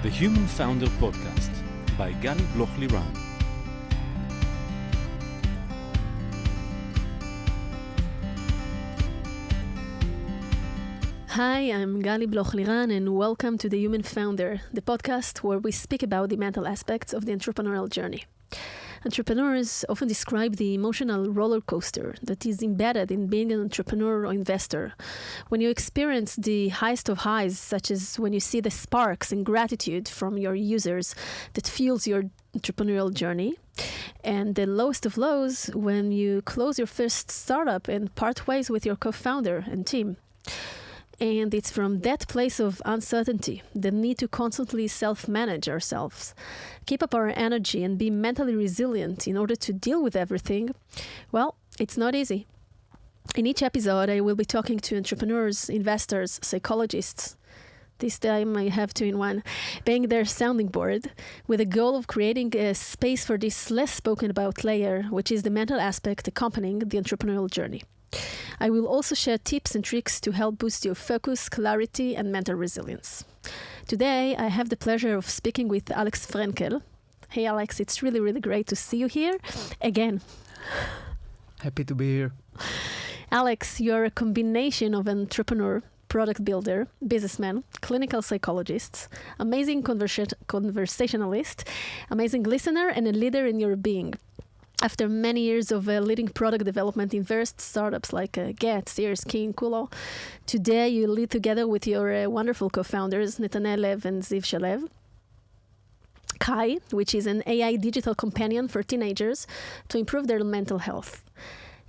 The Human Founder Podcast by Gali Bloch-Liran. Hi, I'm Gali Bloch-Liran and welcome to The Human Founder, the podcast where we speak about the mental aspects of the entrepreneurial journey. Entrepreneurs often describe the emotional roller coaster that is embedded in being an entrepreneur or investor. When you experience the highest of highs, such as when you see the sparks and gratitude from your users that fuels your entrepreneurial journey, and the lowest of lows when you close your first startup and part ways with your co-founder and team. And it's from that place of uncertainty, the need to constantly self-manage ourselves, keep up our energy and be mentally resilient in order to deal with everything. Well, it's not easy. In each episode, I will be talking to entrepreneurs, investors, psychologists. This time I have two in one, being their sounding board, with a goal of creating a space for this less spoken about layer, which is the mental aspect accompanying the entrepreneurial journey. I will also share tips and tricks to help boost your focus, clarity, and mental resilience. Today, I have the pleasure of speaking with Alex Frenkel. Hey, Alex, it's really, really great to see you here again. Happy to be here. Alex, you're a combination of entrepreneur, product builder, businessman, clinical psychologist, amazing conversationalist, amazing listener, and a leader in your being. After many years of leading product development in various startups like Get, Sears, King, Kulo, today you lead together with your wonderful co-founders, Netanel Lev and Ziv Shalev, Kai, which is an AI digital companion for teenagers to improve their mental health.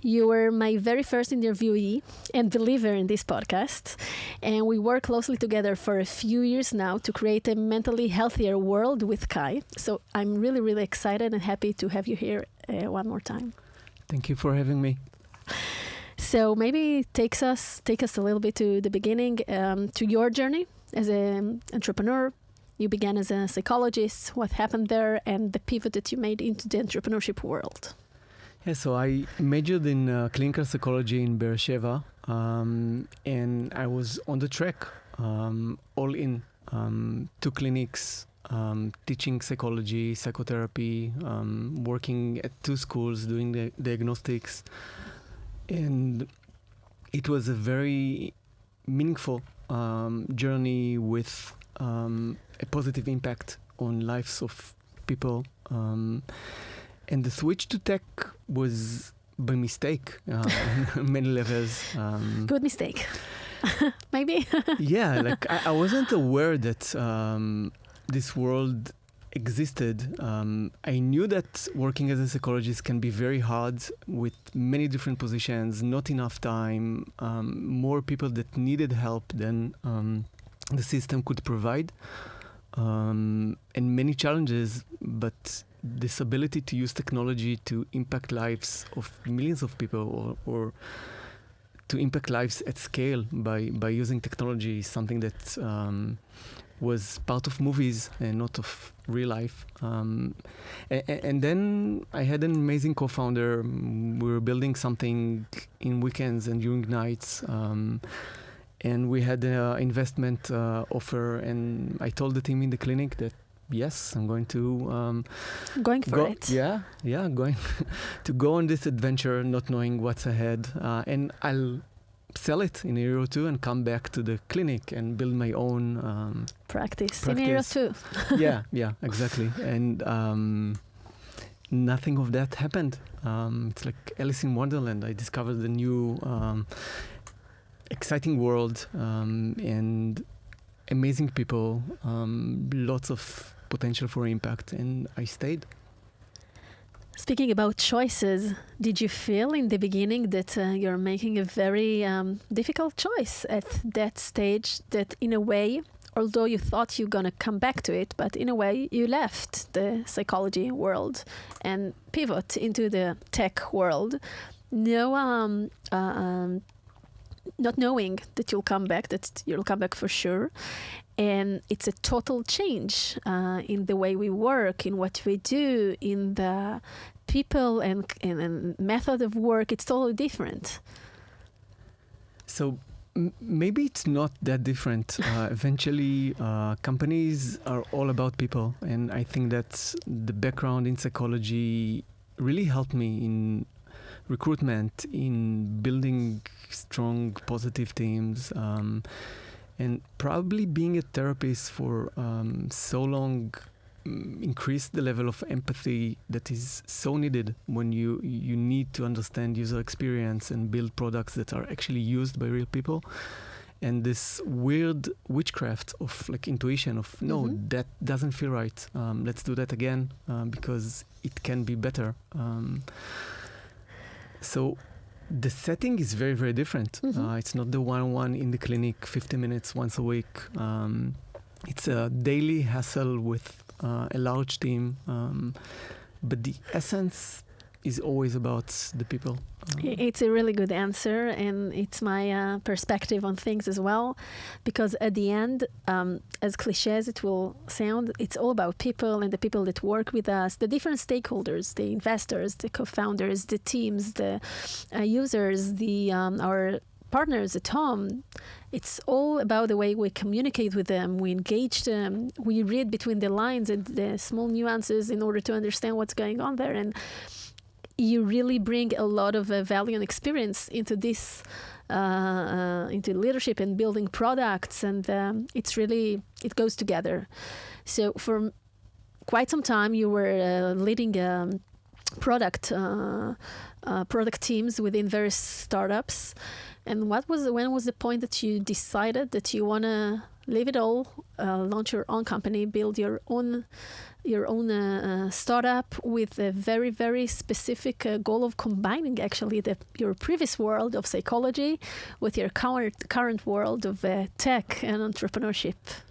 You were my very first interviewee and believer in this podcast, and we work closely together for a few years now to create a mentally healthier world with Kai. So I'm really, really excited and happy to have you here one more time. Thank you for having me. So maybe take us a little bit to the beginning, to your journey as an entrepreneur. You began as a psychologist, what happened there, and the pivot that you made into the entrepreneurship world. Yeah, so I majored in clinical psychology in Beersheba, and I was on the track, all in, 2 clinics, teaching psychology, psychotherapy, working at 2 schools, doing the diagnostics. And it was a very meaningful journey with a positive impact on lives of people. And the switch to tech was by mistake on many levels. Good mistake. Maybe. Yeah, like I wasn't aware that this world existed. I knew that working as a psychologist can be very hard with many different positions, not enough time, more people that needed help than the system could provide, and many challenges, but this ability to use technology to impact lives of millions of people or to impact lives at scale by using technology is something that was part of movies and not of real life. And then I had an amazing co-founder. We were building something in weekends and during nights. And we had an investment offer, and I told the team in the clinic that yes, I'm going to going for it. Yeah, going to go on this adventure, not knowing what's ahead, and I'll sell it in a year or two and come back to the clinic and build my own practice in a year or two. yeah, exactly. And nothing of that happened. It's like Alice in Wonderland. I discovered the new exciting world and amazing people, lots of potential for impact, and I stayed. Speaking about choices, did you feel in the beginning that you're making a very difficult choice at that stage, that in a way, although you thought you're going to come back to it, but in a way you left the psychology world and pivot into the tech world, not knowing that you'll come back for sure. And it's a total change in the way we work, in what we do, in the people and method of work. It's totally different. So Maybe it's not that different. Eventually, companies are all about people. And I think that the background in psychology really helped me in recruitment, in building strong, positive teams. And probably being a therapist for so long increased the level of empathy that is so needed when you need to understand user experience and build products that are actually used by real people. And this weird witchcraft of like intuition of, no, that doesn't feel right. Let's do that again because it can be better. So the setting is very, very different. It's not the one-on-one in the clinic, 50 minutes once a week. It's a daily hassle with a large team, but the essence is always about the people. It's a really good answer, and it's my perspective on things as well, because at the end, as cliché as it will sound, it's all about people and the people that work with us, the different stakeholders, the investors, the co-founders, the teams, the users, our partners at home. It's all about the way we communicate with them, we engage them, we read between the lines and the small nuances in order to understand what's going on there. And you really bring a lot of value and experience into this, into leadership and building products. And it goes together. So for quite some time, you were leading product teams within various startups. And when was the point that you decided that you want to leave it all, launch your own company, build your own startup with a very, very specific goal of combining actually your previous world of psychology with your current world of tech and entrepreneurship?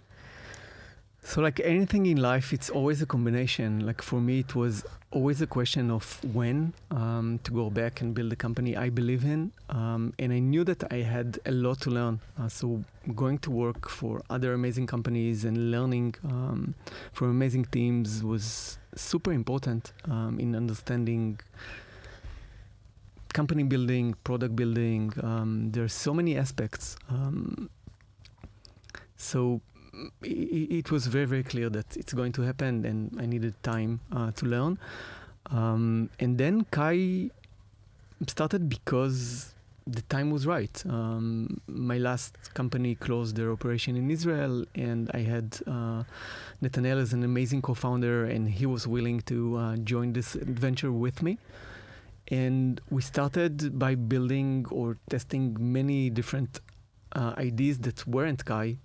So like anything in life, it's always a combination. Like for me, it was always a question of when to go back and build a company I believe in. And I knew that I had a lot to learn. So going to work for other amazing companies and learning from amazing teams was super important in understanding company building, product building. There are so many aspects. So it was very, very clear that it's going to happen, and I needed time to learn. And then Kai started because the time was right. My last company closed their operation in Israel, and I had Nathaniel as an amazing co-founder, and he was willing to join this adventure with me. And we started by building or testing many different ideas that weren't Kai.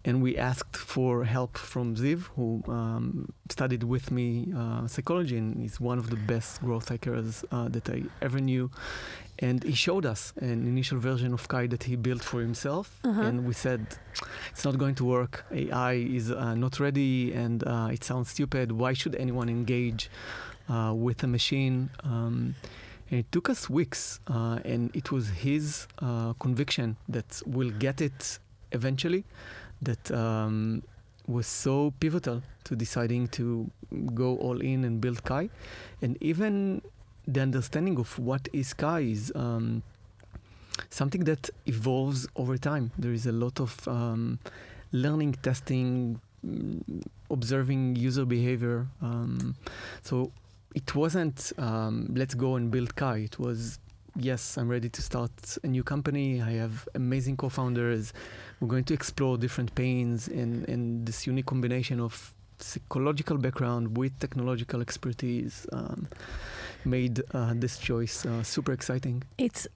And we asked for help from Ziv, who studied with me psychology and is one of the best growth hackers that I ever knew. And he showed us an initial version of Kai that he built for himself. And we said, it's not going to work. AI is not ready, and it sounds stupid. Why should anyone engage with a machine? And it took us weeks, and it was his conviction that we'll get it eventually that was so pivotal to deciding to go all in and build Kai. And even the understanding of what is Kai is something that evolves over time. There is a lot of learning, testing, observing user behavior. So it wasn't let's go and build Kai. It was, yes, I'm ready to start a new company. I have amazing co-founders. We're going to explore different pains and this unique combination of psychological background with technological expertise made this choice super exciting. It's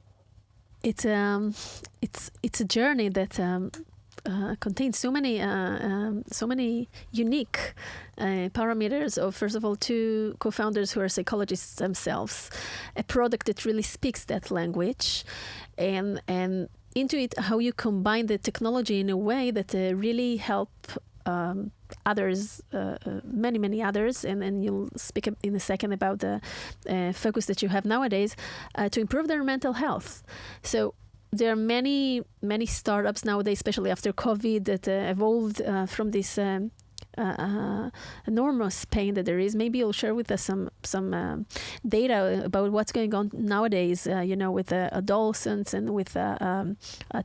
a journey that contains so many unique parameters of, first of all, two co-founders who are psychologists themselves, a product that really speaks that language, and into it how you combine the technology in a way that really help others, many others, and you'll speak in a second about the focus that you have nowadays to improve their mental health. So there are many startups nowadays, especially after COVID, that evolved from this enormous pain that there is. Maybe you'll share with us some data about what's going on nowadays, with adolescents and with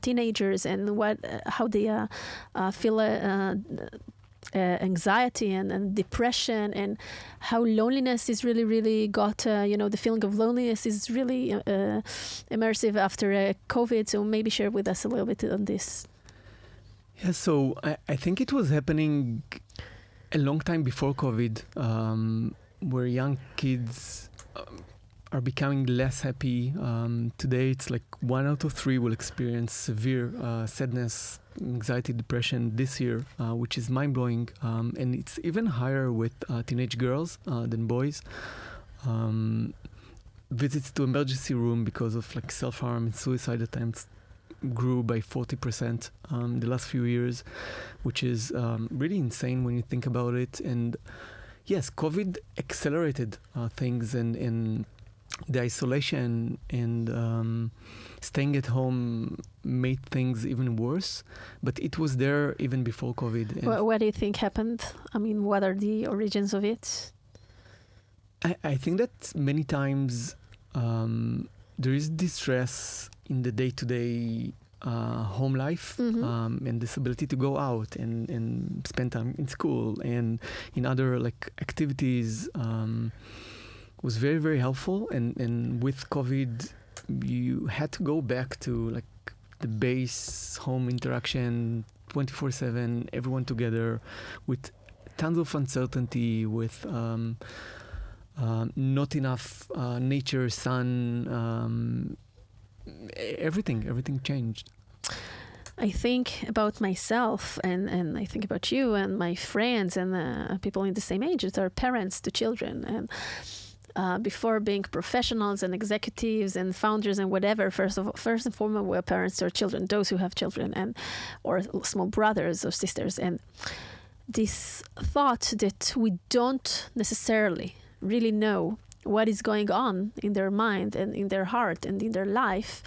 teenagers, and how they feel anxiety and depression, and how loneliness is really, really got, the feeling of loneliness is really immersive after COVID. So maybe share with us a little bit on this. Yeah, so I think it was happening a long time before COVID, where young kids are becoming less happy. Today, it's like 1 out of 3 will experience severe sadness, anxiety, depression this year, which is mind-blowing. And it's even higher with teenage girls than boys. Visits to emergency room because of like self-harm and suicide attempts grew by 40% the last few years, which is really insane when you think about it. And yes, COVID accelerated things, and the isolation and staying at home made things even worse, but it was there even before COVID. What do you think happened? I mean, what are the origins of it? I think that many times there is distress in the day-to-day home life, and this ability to go out and spend time in school and in other like activities was very, very helpful. And with COVID, you had to go back to like the base home interaction 24/7, everyone together, with tons of uncertainty, with not enough nature, sun, everything changed. I think about myself, and I think about you and my friends and people in the same age that are parents to children. And before being professionals and executives and founders and whatever, first and foremost, we're parents to our children, those who have children or small brothers or sisters. And this thought that we don't necessarily really know what is going on in their mind and in their heart and in their life.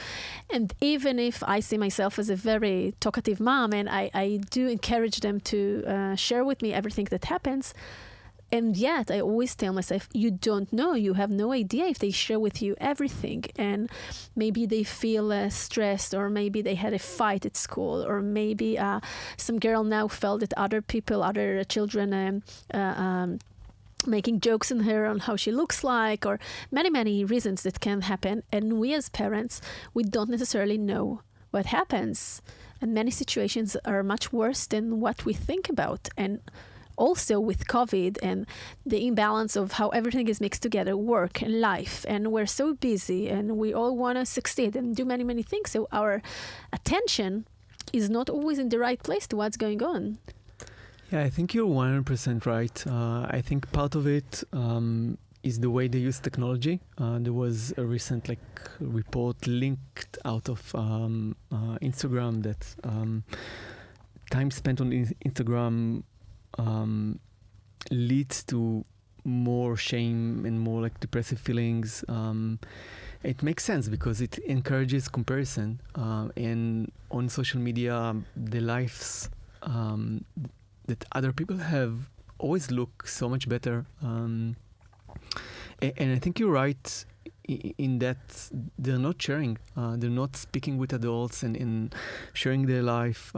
And even if I see myself as a very talkative mom, and I do encourage them to share with me everything that happens, and yet I always tell myself, you don't know, you have no idea if they share with you everything. And maybe they feel stressed, or maybe they had a fight at school, or maybe some girl now felt that other children making jokes in her on how she looks like, or many reasons that can happen. And we as parents, we don't necessarily know what happens. And many situations are much worse than what we think about. And also with COVID and the imbalance of how everything is mixed together, work and life, and we're so busy and we all want to succeed and do many things. So our attention is not always in the right place to what's going on. Yeah, I think you're 100% right. I think part of it is the way they use technology. There was a recent report linked out of Instagram that time spent on Instagram leads to more shame and more depressive feelings. It makes sense because it encourages comparison, and on social media the lives that other people have always look so much better, and I think you're right in that they're not sharing, they're not speaking with adults and sharing their life.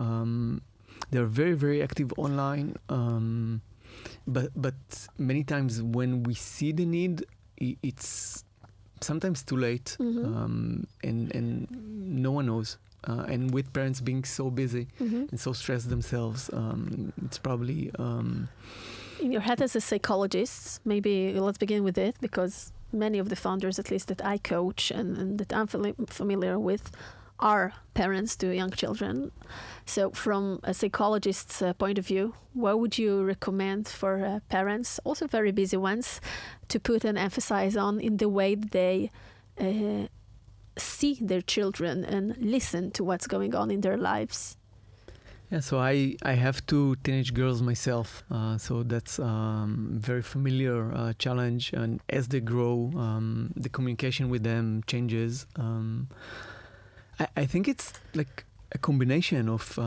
They're very, very active online, but many times when we see the need, it's sometimes too late, and no one knows. And with parents being so busy and so stressed themselves, it's probably... In your head as a psychologist, maybe let's begin with it, because many of the founders, at least that I coach and that I'm familiar with, are parents to young children. So from a psychologist's point of view, what would you recommend for parents, also very busy ones, to put an emphasis on in the way they see their children and listen to what's going on in their lives? Yeah, so I have 2 teenage girls myself, so that's very familiar challenge. And as they grow, the communication with them changes. I think it's like a combination of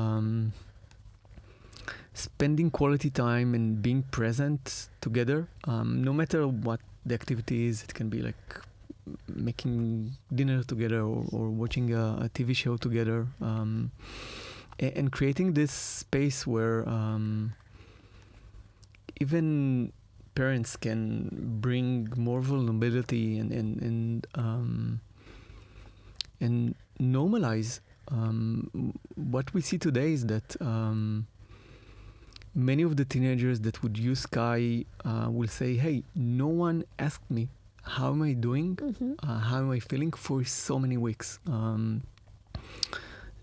spending quality time and being present together, no matter what the activity is. It can be like making dinner together or watching a TV show together, and creating this space where even parents can bring more vulnerability and normalize. What we see today is that many of the teenagers that would use Kai will say, hey, no one asked me how am I doing, how am I feeling for so many weeks.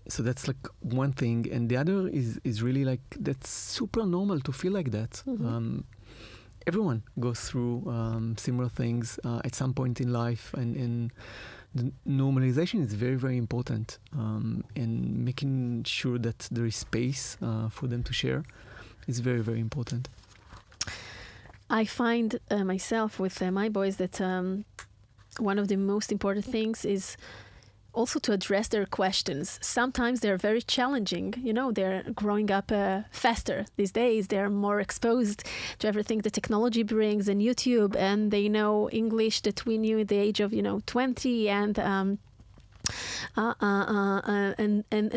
So that's like one thing. And the other is really like, that's super normal to feel like that. Everyone goes through similar things at some point in life, and the normalization is very, very important, and making sure that there is space for them to share is very, very important. I find myself with my boys that one of the most important things is also to address their questions. Sometimes they're very challenging. You know, they're growing up faster these days. They're more exposed to everything the technology brings and YouTube, and they know English that we knew at the age of 20, and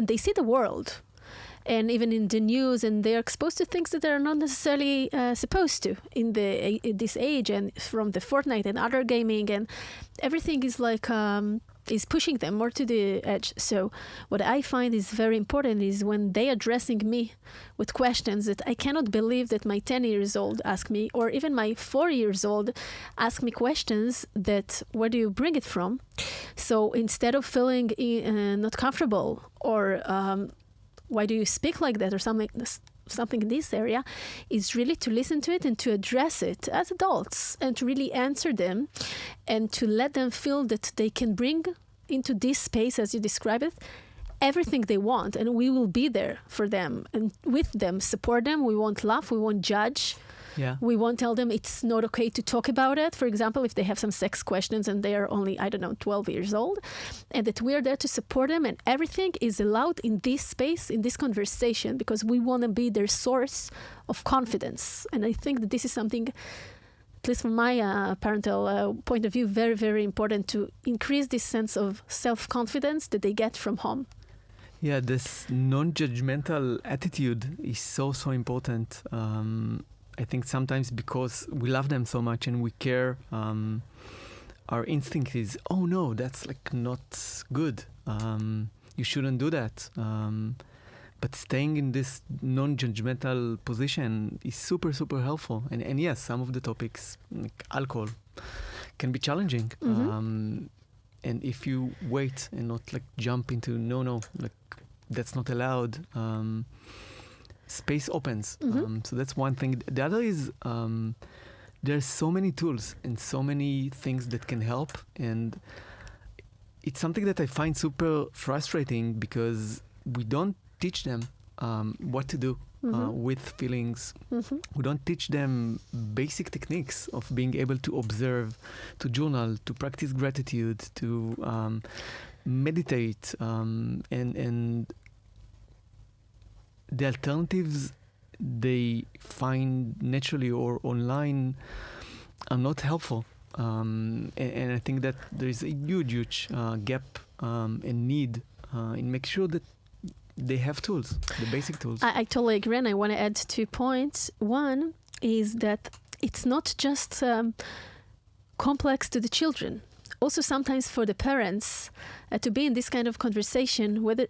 they see the world. And even in the news, and they're exposed to things that they're not necessarily supposed to in this age, and from the Fortnite and other gaming, and everything is like is pushing them more to the edge. So what I find is very important is when they addressing me with questions that I cannot believe that my 10 years old ask me, or even my 4 years old ask me questions that, where do you bring it from? So instead of feeling not comfortable, or why do you speak like that, or something in this area, is really to listen to it and to address it as adults, and to really answer them, and to let them feel that they can bring into this space, as you describe it, everything they want, and we will be there for them and with them, support them. We won't laugh, we won't judge. Yeah. We won't tell them it's not okay to talk about it. For example, if they have some sex questions and they are only, 12 years old, and that we're there to support them, and everything is allowed in this space, in this conversation, because we want to be their source of confidence. And I think that this is something, at least from my parental point of view, very, very important to increase this sense of self-confidence that they get from home. Yeah, this non-judgmental attitude is so, so important. I think sometimes because we love them so much and we care, our instinct is, oh no, that's like not good. You shouldn't do that. But staying in this non-judgmental position is super, super helpful. And yes, some of the topics, like alcohol, can be challenging. And if you wait and not like jump into, no, like that's not allowed, space opens. So that's one thing. The other is there's so many tools and so many things that can help. And it's something that I find super frustrating because we don't teach them what to do with feelings. We don't teach them basic techniques of being able to observe, to journal, to practice gratitude, to meditate, and the alternatives they find naturally or online are not helpful. And I think that there is a huge gap and need in making sure that they have tools, the basic tools. I totally agree, and I want to add 2 points. One is that it's not just complex to the children. Also, sometimes for the parents to be in this kind of conversation with the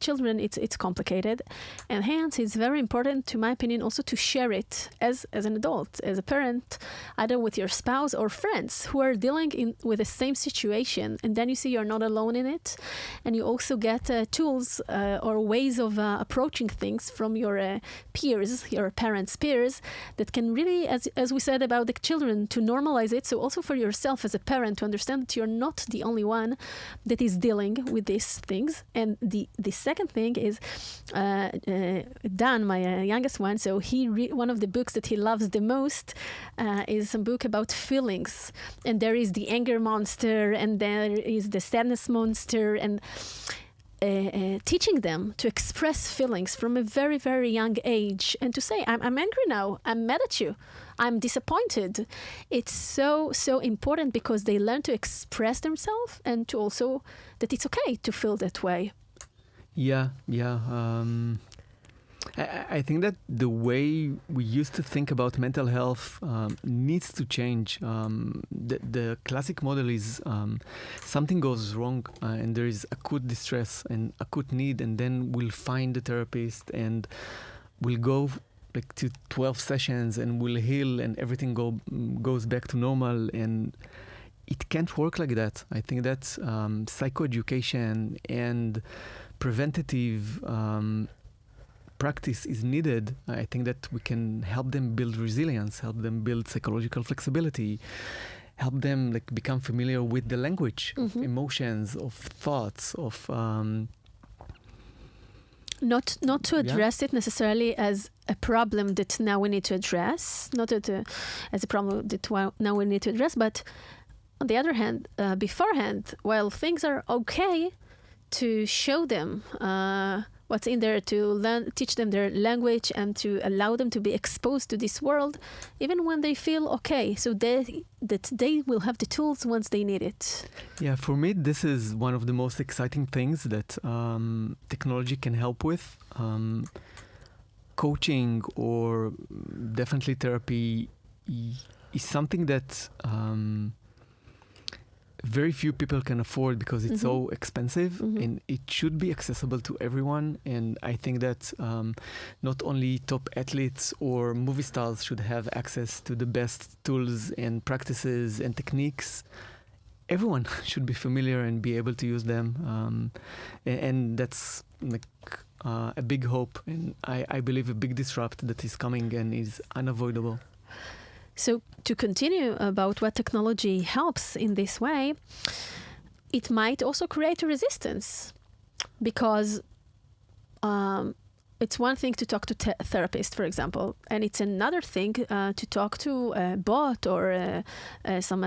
children, it's complicated, and hence it's very important, to my opinion, also to share it as an adult, as a parent, either with your spouse or friends who are dealing with the same situation, and then you see you're not alone in it, and you also get tools or ways of approaching things from your peers, your parents' peers, that can really, as we said about the children, to normalize it. So also for yourself as a parent, to understand that you're not the only one that is dealing with these things. And the second thing is Dan, my youngest one, so one of the books that he loves the most is some book about feelings, and there is the anger monster and there is the sadness monster, and teaching them to express feelings from a very, very young age and to say, I'm angry now, I'm mad at you, I'm disappointed. It's so, so important because they learn to express themselves and to also that it's okay to feel that way. Yeah. I think that the way we used to think about mental health needs to change. The classic model is something goes wrong and there is acute distress and acute need, and then we'll find the therapist and we'll go like to 12 sessions and we'll heal and everything goes back to normal. And it can't work like that. I think that psychoeducation and preventative practice is needed. I think that we can help them build resilience, help them build psychological flexibility, help them like become familiar with the language of emotions, of thoughts, of not to address it necessarily as a problem that now we need to address, not as a problem that now we need to address, but on the other hand, beforehand, while things are okay, to show them what's in there, to teach them their language and to allow them to be exposed to this world, even when they feel okay, so that they will have the tools once they need it. Yeah, for me, this is one of the most exciting things that technology can help with. Coaching or definitely therapy is something that very few people can afford because it's so expensive, and it should be accessible to everyone. And I think that not only top athletes or movie stars should have access to the best tools and practices and techniques. Everyone should be familiar and be able to use them. And that's like a big hope, and I believe a big disrupt that is coming and is unavoidable. So to continue about what technology helps in this way, it might also create a resistance, because it's one thing to talk to a therapist, for example, and it's another thing to talk to a bot or some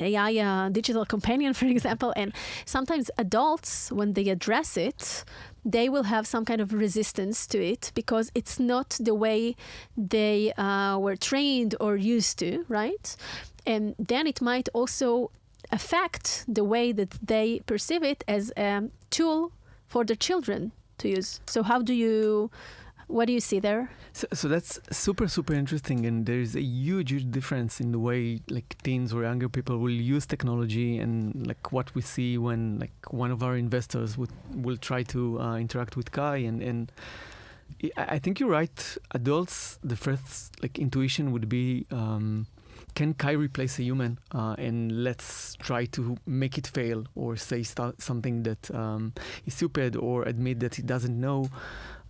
AI digital companion, for example. And sometimes adults, when they address it, they will have some kind of resistance to it because it's not the way they were trained or used to, right? And then it might also affect the way that they perceive it as a tool for their children to use. So what do you see there? So that's super, super interesting. And there's a huge difference in the way like teens or younger people will use technology, and like what we see when like one of our investors will try to interact with Kai. And I think you're right. Adults, the first like intuition would be, can Kai replace a human? And let's try to make it fail or say something that is stupid or admit that he doesn't know.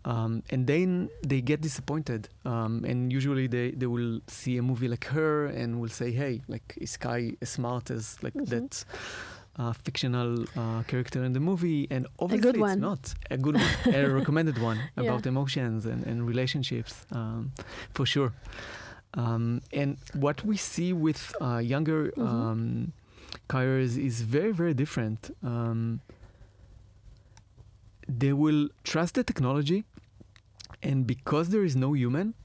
And then they get disappointed. And usually they will see a movie like Her and will say, hey, like, is Kai as smart as like that fictional character in the movie? And obviously it's not. A good one, a recommended one about emotions and relationships, for sure. And what we see with younger Kaiers is very, very different. They will trust the technology, and because there is no human,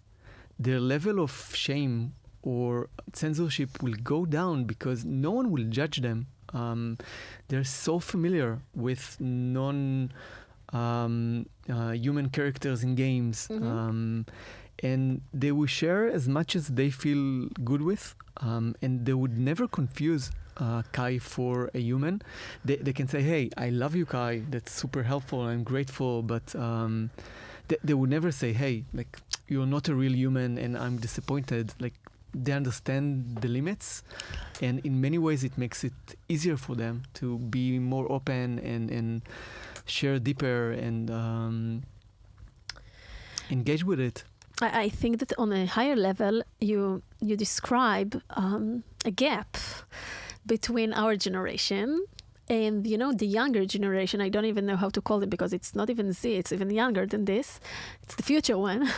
their level of shame or censorship will go down because no one will judge them. They're so familiar with human characters in games. And they will share as much as they feel good with, and they would never confuse Kai for a human. They can say, hey, I love you, Kai, that's super helpful, I'm grateful, but they would never say, hey, like, you're not a real human and I'm disappointed. Like, they understand the limits, and in many ways it makes it easier for them to be more open and share deeper and engage with it. I think that on a higher level, you describe a gap between our generation and, the younger generation. I don't even know how to call it because it's not even Z, it's even younger than this. It's the future one.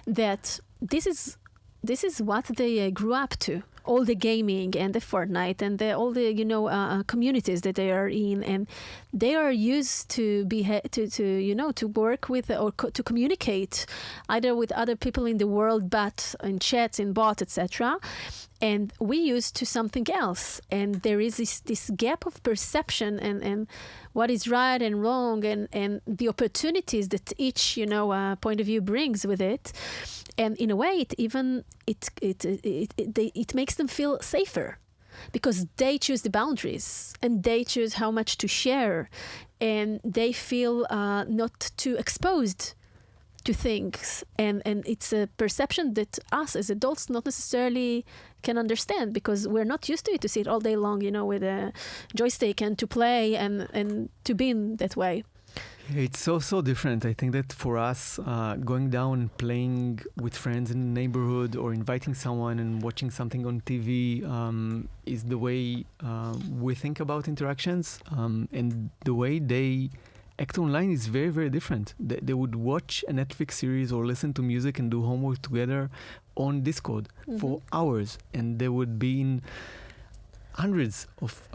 That this is what they grew up to. all the gaming and the Fortnite and all the communities that they are in, and they are used to to work with or to communicate either with other people in the world, but in chats, in bots, etc. And we used to something else, and there is this gap of perception and what is right and wrong, and the opportunities that each point of view brings with it. And in a way, it makes them feel safer, because they choose the boundaries and they choose how much to share, and they feel not too exposed to things. And it's a perception that us as adults not necessarily can understand, because we're not used to it, to sit all day long, with a joystick and to play and to be in that way. It's so different. I think that for us, going down and playing with friends in the neighborhood, or inviting someone and watching something on TV is the way we think about interactions, and the way they act online is very, very different. They would watch a Netflix series or listen to music and do homework together on Discord for hours, and they would be in hundreds of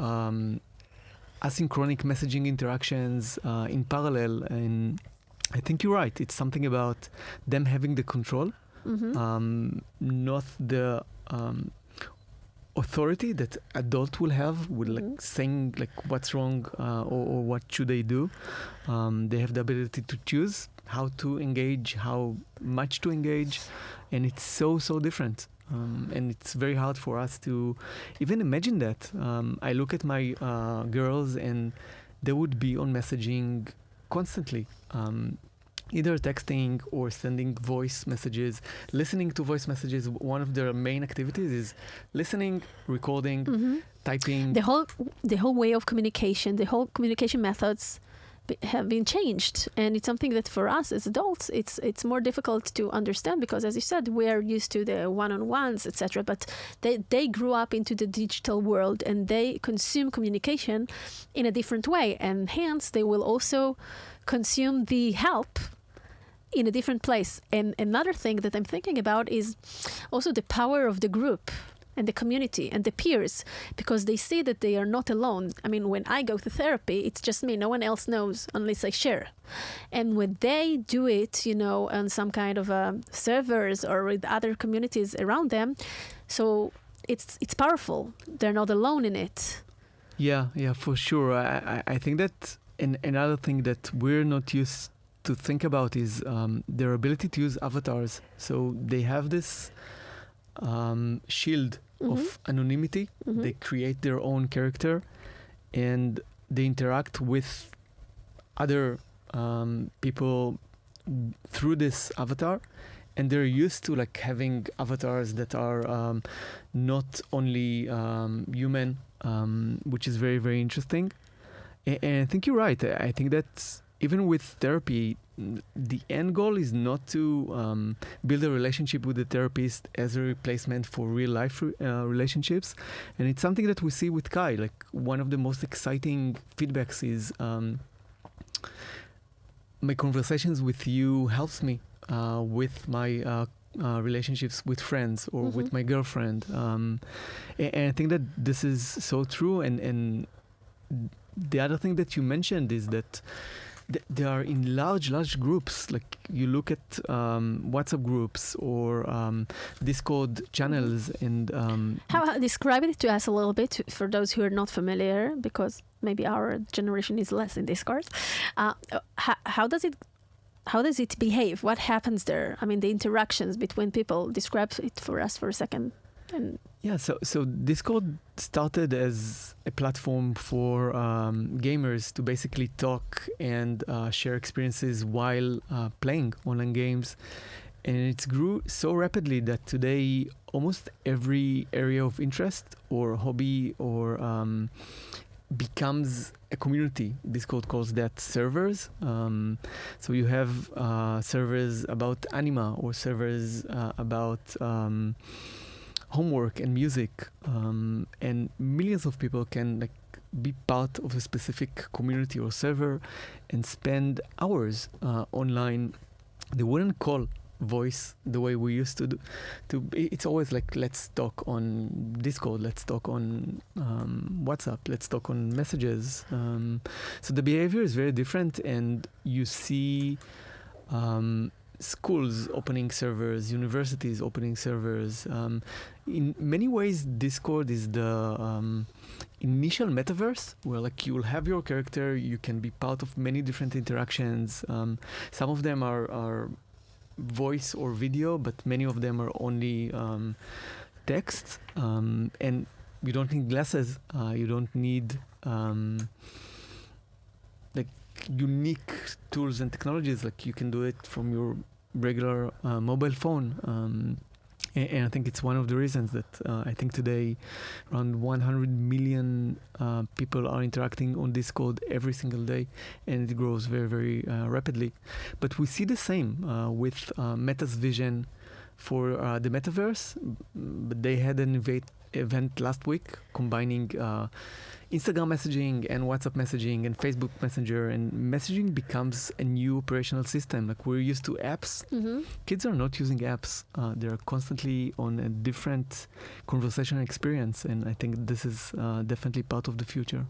asynchronic messaging interactions in parallel. And I think you're right. It's something about them having the control, not the authority that adult will have with saying what's wrong or what should they do. They have the ability to choose how to engage, how much to engage, and it's so different. And it's very hard for us to even imagine that. I look at my girls, and they would be on messaging constantly, either texting or sending voice messages, listening to voice messages. One of their main activities is listening, recording, typing. The whole way of communication, the whole communication methods have been changed, and it's something that for us as adults it's more difficult to understand, because as you said, we are used to the one-on-ones, etc., but they grew up into the digital world, and they consume communication in a different way, and hence they will also consume the help in a different place. And another thing that I'm thinking about is also the power of the group and the community and the peers, because they see that they are not alone. I mean, when I go to therapy, it's just me. No one else knows unless I share. And when they do it, on some kind of servers or with other communities around them, so it's powerful. They're not alone in it. Yeah, for sure. I think that another thing that we're not used to think about is their ability to use avatars. So they have this shield of anonymity. They create their own character, and they interact with other people through this avatar, and they're used to having avatars that are not only human, which is very, very interesting. And I think you're right. I think that even with therapy, the end goal is not to build a relationship with the therapist as a replacement for real life relationships. And it's something that we see with Kai. One of the most exciting feedbacks is my conversations with you helps me with my relationships with friends or with my girlfriend. And I think that this is so true. And the other thing that you mentioned is that they are in large groups. You look at WhatsApp groups or Discord channels, and how describe it to us a little bit for those who are not familiar, because maybe our generation is less in Discord. How does it behave? What happens there? I mean, the interactions between people. Describe it for us for a second. So Discord started as a platform for gamers to basically talk and share experiences while playing online games. And it grew so rapidly that today almost every area of interest or hobby or becomes a community. Discord calls that servers. So you have servers about anime or servers about homework and music, and millions of people can be part of a specific community or server and spend hours online. They wouldn't call voice the way we used to do. It's always like, let's talk on Discord, let's talk on WhatsApp, let's talk on messages. So the behavior is very different, and you see schools opening servers, universities opening servers. In many ways, Discord is the initial metaverse where like you will have your character, you can be part of many different interactions. Some of them are voice or video, but many of them are only text. And you don't need glasses. You don't need like unique tools and technologies. Like you can do it from your regular mobile phone. And I think it's one of the reasons that I think today around 100 million people are interacting on Discord every single day, and it grows very, very rapidly. But we see the same with Meta's vision for the metaverse. But they had an event last week combining Instagram messaging and WhatsApp messaging and Facebook Messenger, and messaging becomes a new operational system. Like we're used to apps. Kids are not using apps. They're constantly on a different conversational experience, and I think this is definitely part of the future.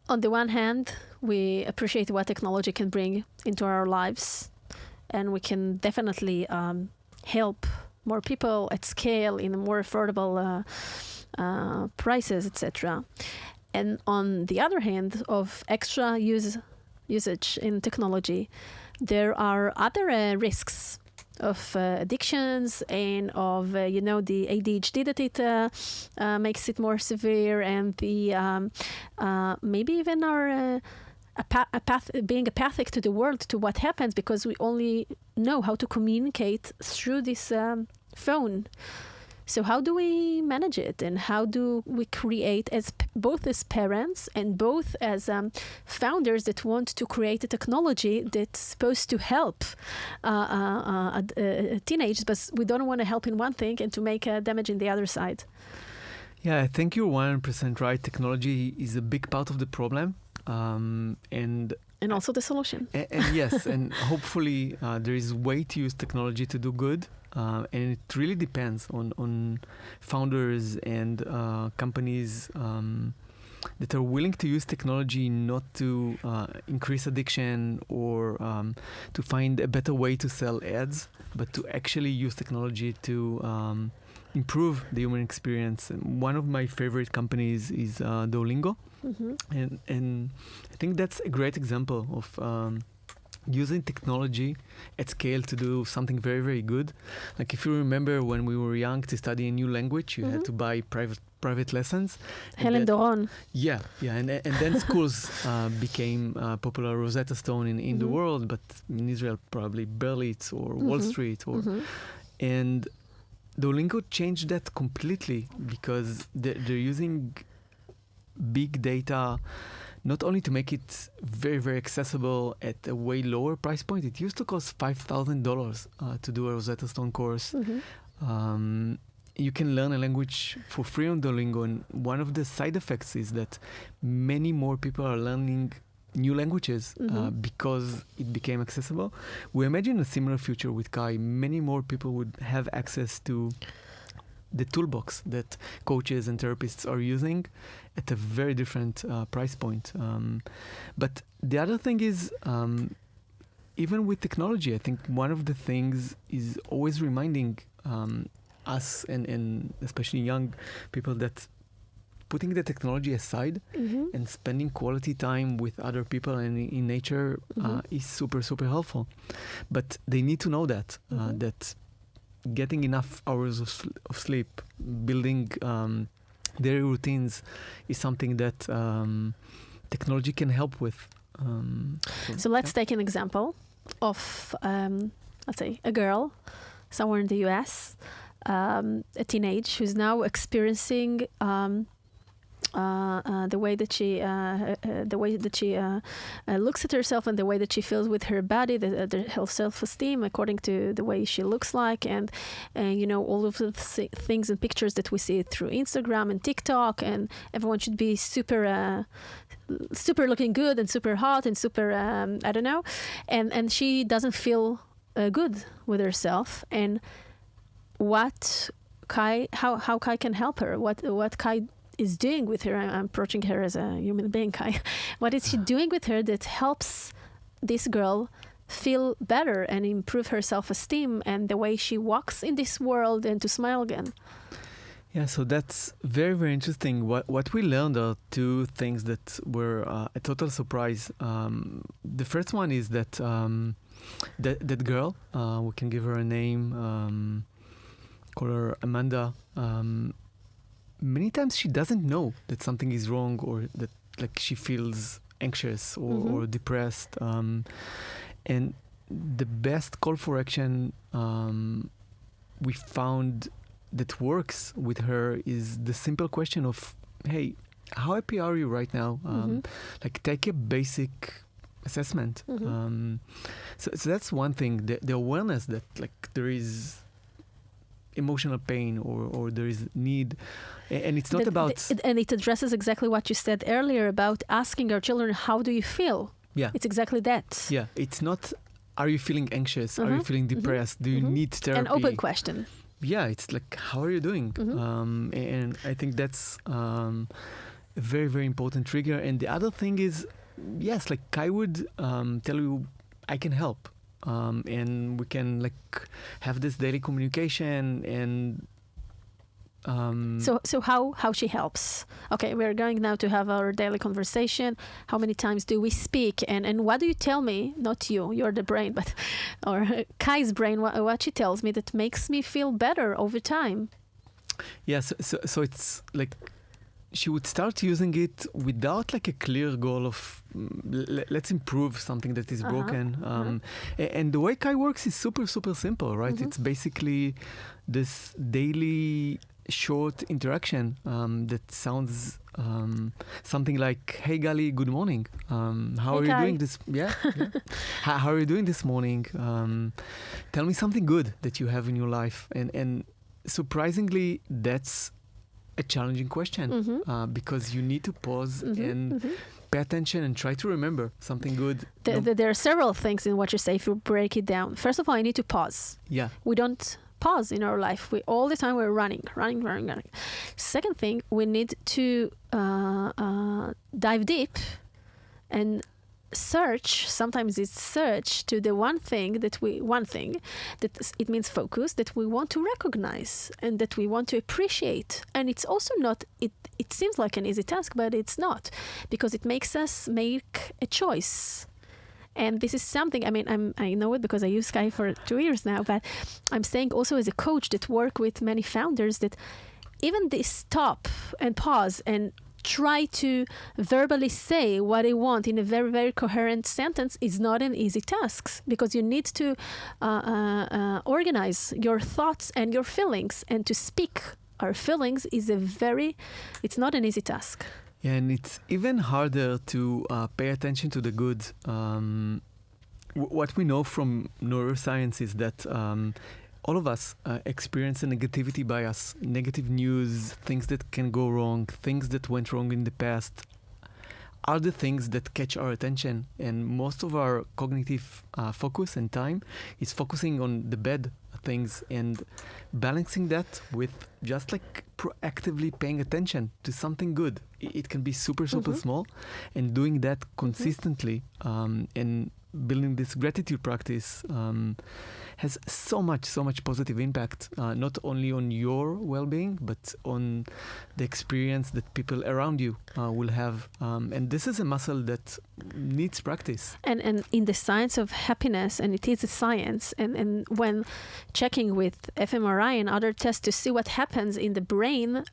On the one hand, we appreciate what technology can bring into our lives, and we can definitely help more people at scale in a more affordable prices, etc. And on the other hand, of extra usage in technology, there are other risks of addictions and of the ADHD that it makes it more severe, and the maybe even our being apathic to the world, to what happens, because we only know how to communicate through this phone. So how do we manage it, and how do we create, both as parents and both as founders that want to create a technology that's supposed to help teenagers, but we don't want to help in one thing and to make damage in the other side? Yeah, I think you're 100% right. Technology is a big part of the problem, and also the solution. And yes, and hopefully there is a way to use technology to do good. And it really depends on founders and companies that are willing to use technology not to increase addiction or to find a better way to sell ads, but to actually use technology to improve the human experience. And one of my favorite companies is Duolingo. And I think that's a great example of using technology at scale to do something very, very good. Like if you remember when we were young, to study a new language, you had to buy private lessons. Helen Doron. Yeah. And then schools became popular. Rosetta Stone in the world, but in Israel probably Berlitz or Wall Street. And Duolingo changed that completely, because they're using big data not only to make it very, very accessible at a way lower price point. It used to cost $5,000 to do a Rosetta Stone course. You can learn a language for free on Duolingo, and one of the side effects is that many more people are learning new languages because it became accessible. We imagine a similar future with Kai. Many more people would have access to the toolbox that coaches and therapists are using at a very different price point. But the other thing is, even with technology, I think one of the things is always reminding us and especially young people that putting the technology aside and spending quality time with other people and in nature is super, super helpful. But they need to know that, that getting enough hours of sleep, building daily routines is something that technology can help with. So let's take an example of, let's say, a girl somewhere in the US, a teenage who's now experiencing the way that she looks at herself and the way that she feels with her body, her self-esteem according to the way she looks like, and all of the things and pictures that we see through Instagram and TikTok, and everyone should be super looking good and super hot and super I don't know, and she doesn't feel good with herself. And what Kai, how Kai can help her, what Kai is doing with her. I'm approaching her as a human being, Kai. What is she doing with her that helps this girl feel better and improve her self-esteem and the way she walks in this world and to smile again? Yeah, so that's very, very interesting. What we learned are two things that were a total surprise. The first one is that that girl, we can give her a name, call her Amanda. Many times she doesn't know that something is wrong, or that like she feels anxious or depressed. And the best call for action we found that works with her is the simple question of, hey, how happy are you right now? Like take a basic assessment. So that's one thing, the awareness that like there is emotional pain or there is need, and it's not and it addresses exactly what you said earlier about asking our children, how do you feel? Yeah, it's exactly that. Yeah, it's not, are you feeling anxious? Are you feeling depressed? Do you need therapy? An open question. Yeah, it's like, how are you doing? And I think that's a very, very important trigger. And the other thing is, yes, like Kai would tell you, I can help. And we can like have this daily communication and so how she helps. Okay, we're going now to have our daily conversation. How many times do we speak, and what do you tell me? Not you're the brain, but or Kai's brain, what she tells me that makes me feel better over time. Yeah, so it's like she would start using it without like a clear goal of let's improve something that is broken. And the way Kai works is super, super simple, right? It's basically this daily short interaction that sounds something like, hey Gali, good morning. How are you doing this? Yeah. How are you doing this morning? Tell me something good that you have in your life. And surprisingly, that's a challenging question because you need to pause and pay attention and try to remember something good. There are several things in what you say if you break it down. First of all, you need to pause. Yeah. We don't pause in our life. All the time we're running. Second thing, we need to dive deep and search. Sometimes it's search to the one thing that it means focus, that we want to recognize and that we want to appreciate. And it's also not, it seems like an easy task, but it's not, because it makes us make a choice. And this is something, I mean, I know it because I use Kai for 2 years now, but I'm saying also as a coach that work with many founders that even this stop and pause and try to verbally say what they want in a very, very coherent sentence is not an easy task, because you need to organize your thoughts and your feelings, and to speak our feelings is it's not an easy task. Yeah, and it's even harder to pay attention to the good. What we know from neuroscience is that all of us experience a negativity bias, negative news, things that can go wrong, things that went wrong in the past are the things that catch our attention. And most of our cognitive focus and time is focusing on the bad things and balancing that with just like proactively paying attention to something good. It can be super, super small, and doing that consistently and building this gratitude practice has so much positive impact, not only on your well-being, but on the experience that people around you will have. And this is a muscle that needs practice. And in the science of happiness, and it is a science, and when checking with fMRI and other tests to see what happens in the brain,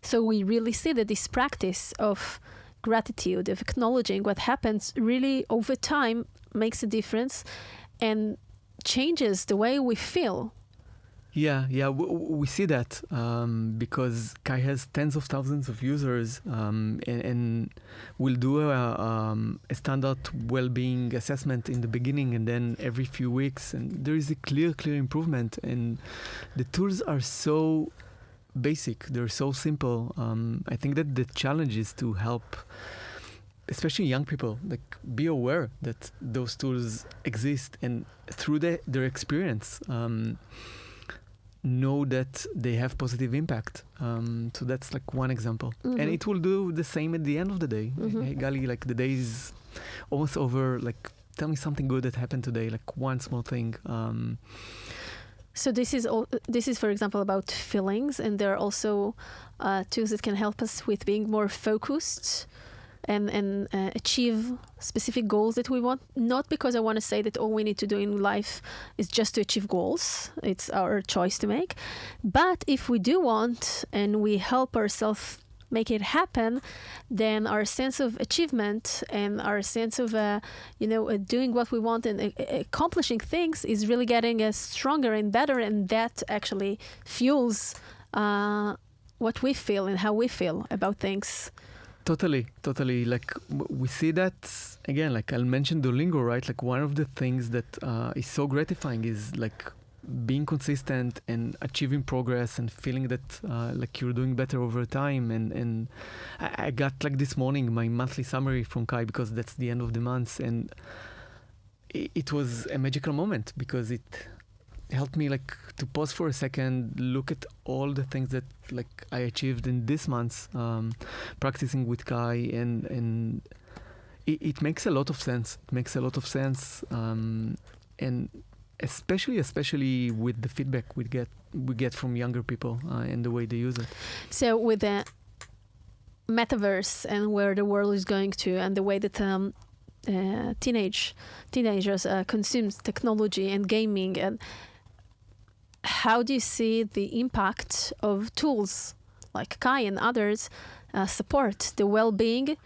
so we really see that this practice of gratitude, of acknowledging what happens, really over time makes a difference and changes the way we feel. Yeah, we see that because Kai has tens of thousands of users and will do a standard well-being assessment in the beginning and then every few weeks, and there is a clear improvement. And the tools are so basic, they're so simple. I think that the challenge is to help especially young people, like, be aware that those tools exist, and through their experience know that they have positive impact. So that's like one example. And it will do the same at the end of the day. Hey, Gali, like, the day is almost over. Like, tell me something good that happened today, like one small thing. So this is, for example, about feelings, and there are also tools that can help us with being more focused and achieve specific goals that we want. Not because I want to say that all we need to do in life is just to achieve goals. It's our choice to make. But if we do want and we help ourselves make it happen, then our sense of achievement and our sense of doing what we want and accomplishing things is really getting stronger and better, and that actually fuels what we feel and how we feel about things. Totally. Like, we see that, again, like, I'll mention Duolingo, right? Like, one of the things that is so gratifying is, like, being consistent and achieving progress and feeling that like you're doing better over time. And I got, like, this morning my monthly summary from Kai, because that's the end of the month, and it was a magical moment because it helped me, like, to pause for a second, look at all the things that, like, I achieved in this month practicing with Kai, and it makes a lot of sense. And especially with the feedback we get from younger people and the way they use it. So with the metaverse and where the world is going to, and the way that teenagers consume technology and gaming, and how do you see the impact of tools like Kai and others support the well-being?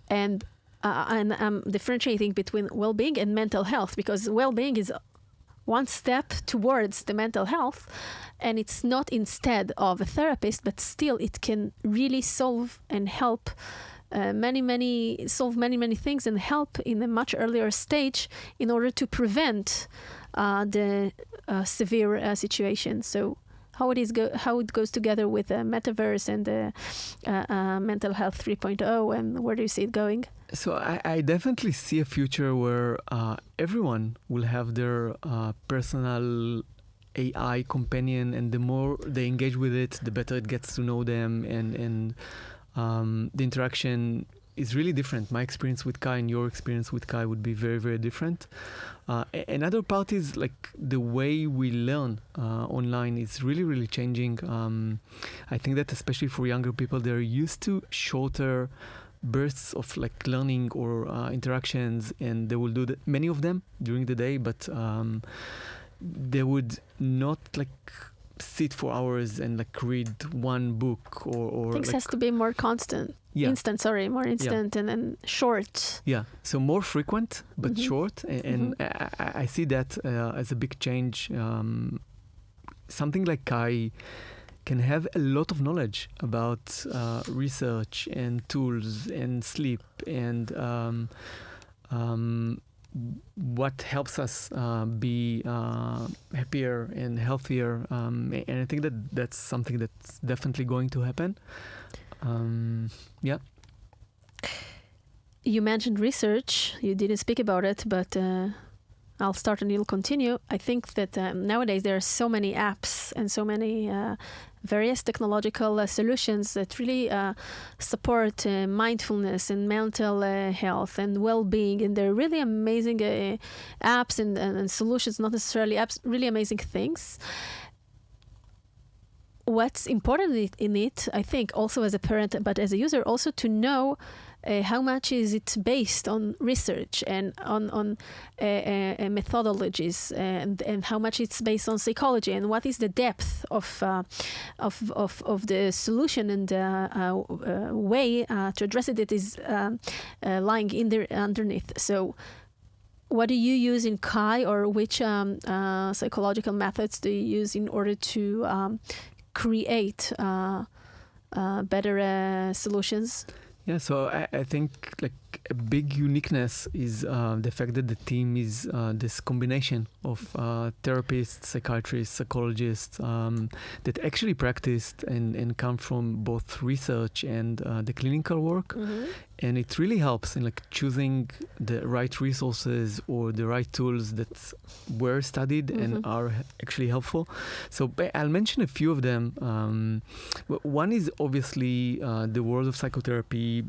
And I'm differentiating between well-being and mental health, because well-being is one step towards the mental health, and it's not instead of a therapist, but still it can really solve and help many things, and help in a much earlier stage in order to prevent the severe situation. So how it goes together with the metaverse and the mental health 3.0, and where do you see it going? So I definitely see a future where everyone will have their personal AI companion, and the more they engage with it, the better it gets to know them, and the interaction is really different. My experience with Kai and your experience with Kai would be very, very different. Another part is, like, the way we learn online is really, really changing. I think that especially for younger people, they're used to shorter bursts of, like, learning or interactions, and they will do many of them during the day, but they would not, like, sit for hours and, like, read one book or things, like, has to be more constant. Yeah. More instant, and short. Yeah, so more frequent but short, and I see that as a big change. Something like Kai can have a lot of knowledge about research and tools and sleep and what helps us be happier and healthier. And I think that that's something that's definitely going to happen. Yeah. You mentioned research. You didn't speak about it, but I'll start and you'll continue. I think that nowadays there are so many apps and so many various technological solutions that really support mindfulness and mental health and well-being, and they're really amazing apps and solutions, not necessarily apps, really amazing things. What's important in it, I think, also as a parent, but as a user, also to know how much is it based on research and on methodologies, and how much it's based on psychology, and what is the depth of the solution and way to address it that is lying in there underneath. So what do you use in Kai, or which psychological methods do you use in order to create better solutions? Yeah, so I think like a big uniqueness is the fact that the team is this combination of therapists, psychiatrists, psychologists that actually practiced and come from both research and the clinical work. And it really helps in like choosing the right resources or the right tools that were studied and are actually helpful. So I'll mention a few of them. One is obviously the world of psychotherapy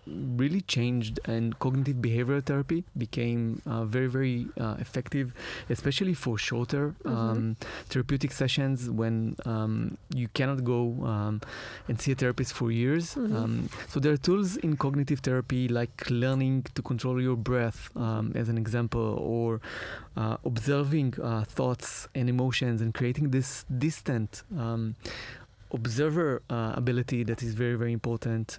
really changed, and cognitive behavioral therapy became very, very effective, especially for shorter therapeutic sessions when you cannot go and see a therapist for years. So there are tools in cognitive therapy like learning to control your breath, as an example, or observing thoughts and emotions and creating this distant observer ability that is very, very important.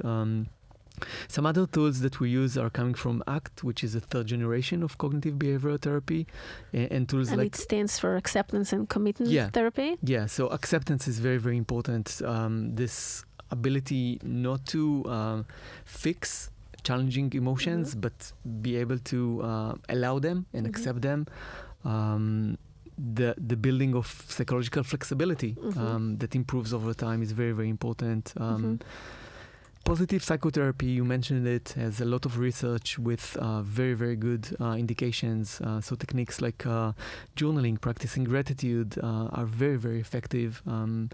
Some other tools that we use are coming from ACT, which is a third generation of cognitive behavioral therapy, and tools and like... it stands for acceptance and commitment therapy? Yeah, so acceptance is very, very important. This ability not to fix challenging emotions, but be able to allow them and accept them. The building of psychological flexibility that improves over time is very, very important. Positive psychotherapy, you mentioned it, has a lot of research with very, very good indications. So techniques like journaling, practicing gratitude are very, very effective. And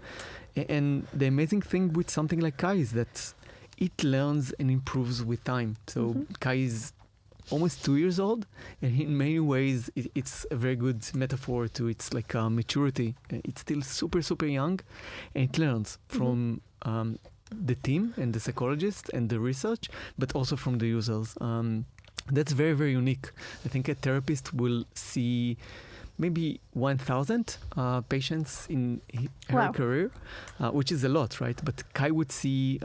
the amazing thing with something like Kai is that it learns and improves with time. So Kai is almost 2 years old, and in many ways it's a very good metaphor to its like maturity. It's still super, super young, and it learns from the team and the psychologist and the research, but also from the users. That's very, very unique. I think a therapist will see maybe 1,000 patients in her career, which is a lot, right? But Kai would see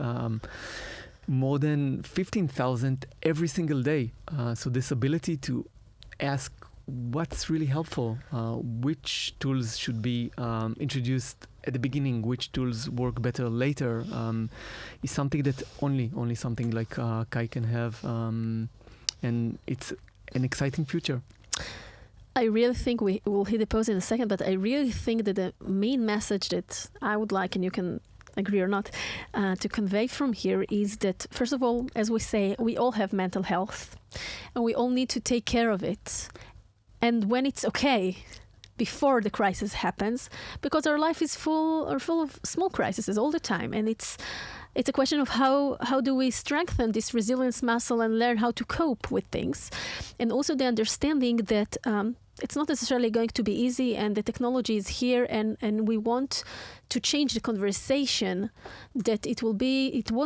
more than 15,000 every single day. So this ability to ask what's really helpful, which tools should be introduced at the beginning, which tools work better later, is something that only something like Kai can have, and it's an exciting future. I really think we will hit the pause in a second, but I really think that the main message that I would like, and you can agree or not, to convey from here is that, first of all, as we say, we all have mental health, and we all need to take care of it. And when it's okay, before the crisis happens, because our life is full of small crises all the time, and it's a question of how do we strengthen this resilience muscle and learn how to cope with things, and also the understanding that it's not necessarily going to be easy, and the technology is here, and we want to change the conversation, that it won't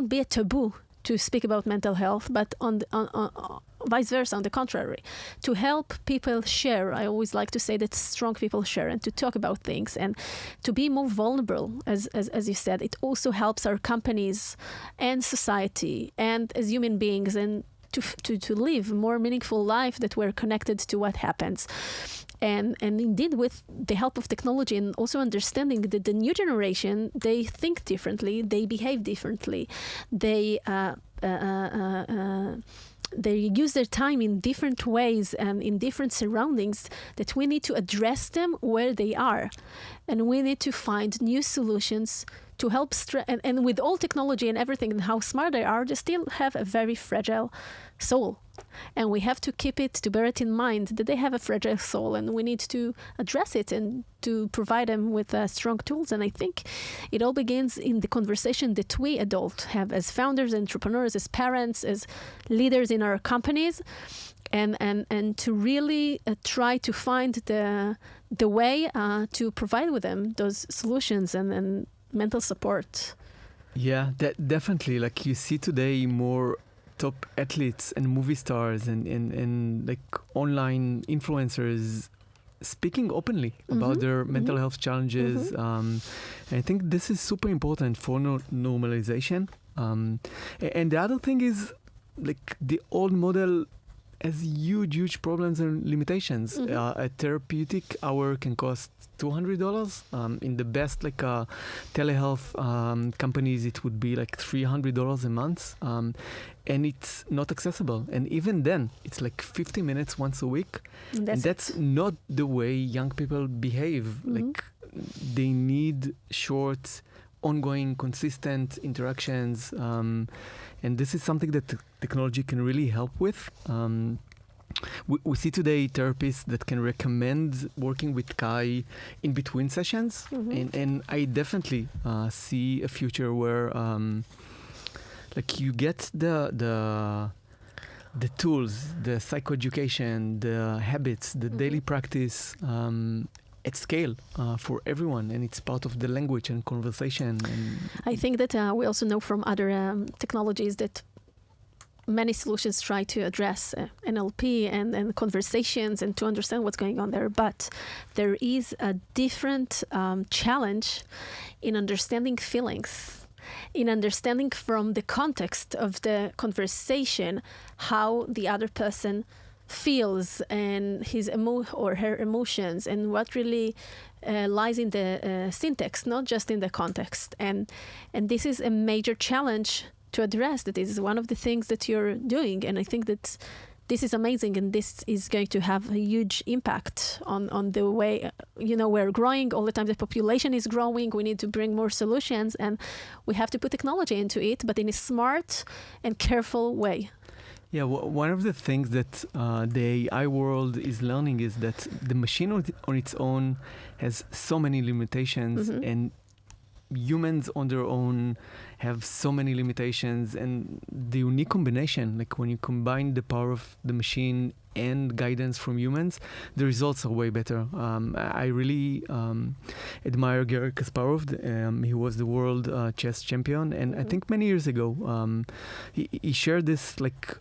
be a taboo to speak about mental health, but on vice versa, on the contrary, to help people share. I always like to say that strong people share, and to talk about things and to be more vulnerable, as you said. It also helps our companies and society and as human beings, and to live a more meaningful life that we're connected to what happens. And indeed, with the help of technology and also understanding that the new generation, they think differently, they behave differently, they use their time in different ways and in different surroundings, that we need to address them where they are. And we need to find new solutions to help and with all technology and everything and how smart they are, they still have a very fragile soul. And we have to bear it in mind that they have a fragile soul, and we need to address it and to provide them with strong tools. And I think it all begins in the conversation that we adults have as founders, entrepreneurs, as parents, as leaders in our companies, and to really try to find the way to provide with them those solutions and mental support. Yeah, definitely. Like you see today more top athletes and movie stars and like online influencers speaking openly about their mental health challenges. And I think this is super important for normalization. And the other thing is, like, the old model has huge problems and limitations. A therapeutic hour can cost $200. In the best telehealth companies, it would be like $300 a month. And it's not accessible. And even then, it's like 50 minutes once a week. And that's not the way young people behave. Like they need short, ongoing, consistent interactions. And this is something that technology can really help with. We see today therapists that can recommend working with Kai in between sessions. And I definitely see a future where you get the tools, the psychoeducation, the habits, the daily practice at scale for everyone, and it's part of the language and conversation. I think that we also know from other technologies that many solutions try to address NLP and conversations and to understand what's going on there, but there is a different challenge in understanding feelings, in understanding from the context of the conversation how the other person feels and his or her emotions, and what really lies in the syntax, not just in the context. And this is a major challenge to address. That is one of the things that you're doing, and I think that this is amazing, and this is going to have a huge impact on the way, we're growing all the time. The population is growing. We need to bring more solutions, and we have to put technology into it, but in a smart and careful way. Yeah, one of the things that the AI world is learning is that the machine on its own has so many limitations, and humans on their own have so many limitations. And the unique combination, like when you combine the power of the machine and guidance from humans, the results are way better. I really admire Garry Kasparov. He was the world chess champion, and I think many years ago he shared this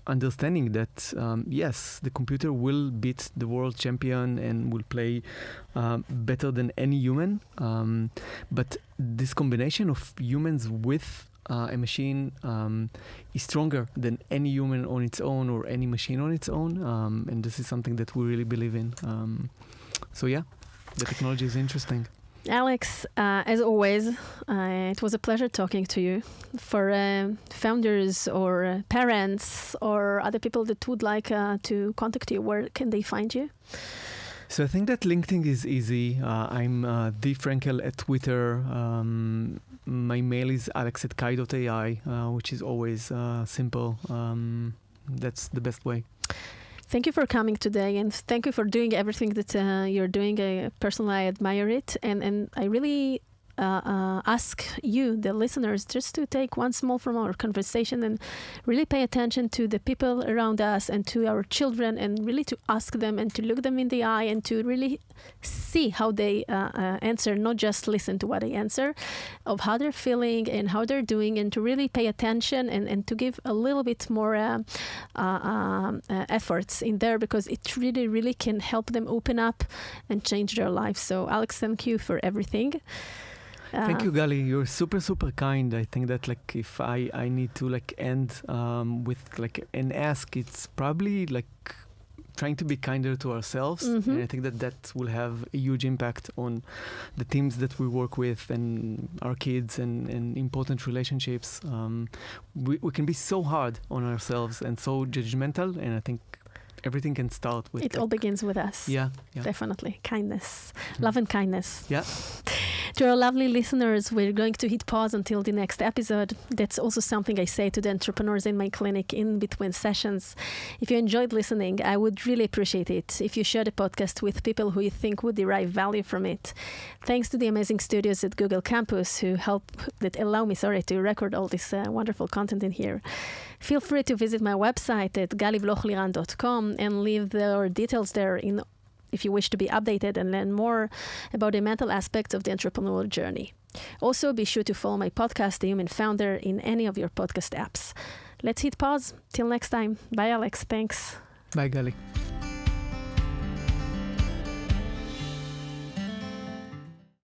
understanding that yes, the computer will beat the world champion and will play better than any human, but this combination of humans with a machine is stronger than any human on its own or any machine on its own, and this is something that we really believe in. So yeah, the technology is interesting. Alex, as always, it was a pleasure talking to you. For founders or parents or other people that would like to contact you, where can they find you? So I think that LinkedIn is easy. I'm the Frenkel at Twitter. My mail is Alex@Kai.ai, which is always simple. That's the best way. Thank you for coming today, and thank you for doing everything that you're doing. Personally, I admire it, and I really ask you, the listeners, just to take one small from our conversation and really pay attention to the people around us and to our children, and really to ask them and to look them in the eye and to really see how they answer, not just listen to what they answer, of how they're feeling and how they're doing, and to really pay attention and to give a little bit more efforts in there, because it really can help them open up and change their lives. So Alex, thank you for everything. Thank you, Gali. You're super kind. I think that if I need to end with an ask, it's probably trying to be kinder to ourselves. And I think that will have a huge impact on the teams that we work with and our kids and important relationships. We can be so hard on ourselves and so judgmental, and I think everything can start with it. All begins with us. Yeah. Definitely. Kindness. Love and kindness. Yeah. To our lovely listeners, we're going to hit pause until the next episode. That's also something I say to the entrepreneurs in my clinic in between sessions. If you enjoyed listening, I would really appreciate it if you share the podcast with people who you think would derive value from it. Thanks to the amazing studios at Google Campus who allow me to record all this wonderful content in here. Feel free to visit my website at galiblochliran.com and leave your details there if you wish to be updated and learn more about the mental aspects of the entrepreneurial journey. Also, be sure to follow my podcast, The Human Founder, in any of your podcast apps. Let's hit pause. Till next time. Bye, Alex. Thanks. Bye, Gali.